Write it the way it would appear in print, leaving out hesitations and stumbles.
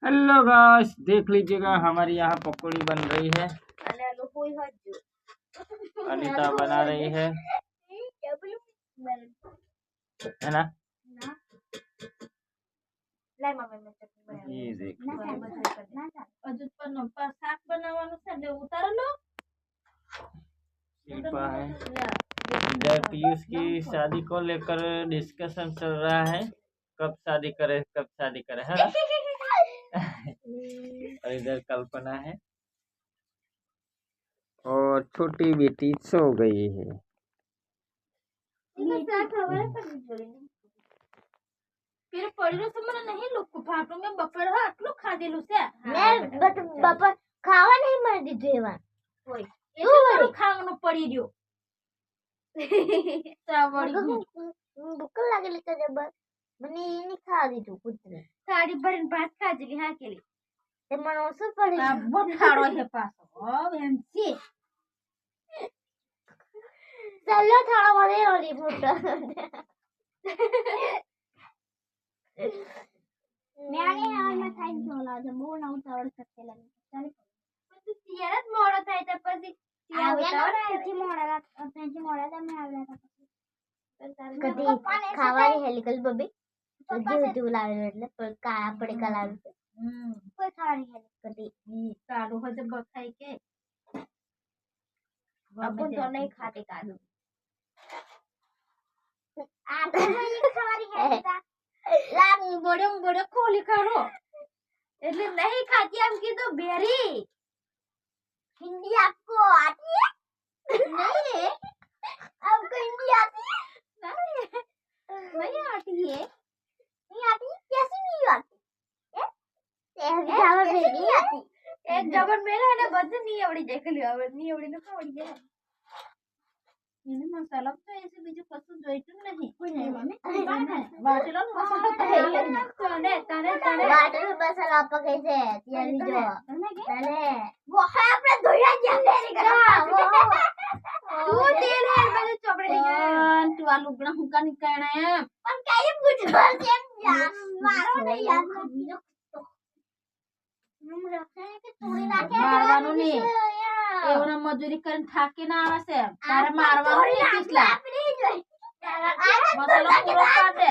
Hello guys, देख लीजिएगा हमारी यहाँ पकौड़ी बन रही है। अनीता बना रही है ना? ये देख शिल्पा है। इधर पीयूष की शादी को लेकर डिस्कशन चल रहा है, कब शादी करे है ना? और इधर कल्पना है और छोटी बेटी सो गई है। फिर पड़ीरो समन नहीं लोग को फाटो में बपर हा आटलो खा देलु से मैं बपर खावा नहीं मर दी देवा ओय ये खांगनो पड़ी दियो सावड़ी भूख लागली त जब मने इनी खा दी तू कुत्र साड़ी भरन भात खा जली हा केली ते मनोस पड़ी बहुत खाड़ो है पास ओ एमसी चलो थोड़ा मरे वाली फोटो मैंने आज मैं टाइम चला जब वो ना उतावल सकते लगे चल तू तियारत मोड़ा था त पसी फ्रेंची मोड़ा था मैं आवला था कधी खावारी हेलिकल बबी जीव जीव लावे એટલે પણ કાળા પડીકા લાવે કોઈ ખાવાની હે કદી कालू हो जब खाई के अपन तो नहीं खाते कालू आटा में खावारी है लाग बड़े खोली खानो એટલે नहीं खाती हम की तो बेरी हिंदी आपको आती है नहीं आपको हिंदी आती है नहीं आती है नहीं आती कैसी नहीं आती नहीं आती एक जबन मेरे है ना बद नहीं आवड़ी देख लियो अब नहीं आवड़ी न खावड़ी है इने मसाला तो ऐसे बीजू पसंद जोइतुं नहीं कोई नहीं मम्मी वाटलो मसाला तने वाटर मसाला आप कैसे ये जो पहले वो है अपने धोया जाने निकला वो तू तेल है मैंने चोपड़े नहीं तू आलू गणा हुका निकालना है पर क्या ये पूछ रहा मारो नहीं यार हम रखे हैं कि थोड़ी लाके मारवानो नहीं एवना मजूरी करन थाके ना आवे से तारे मारवानो नहीं पिछला मसाला पूरा काट दे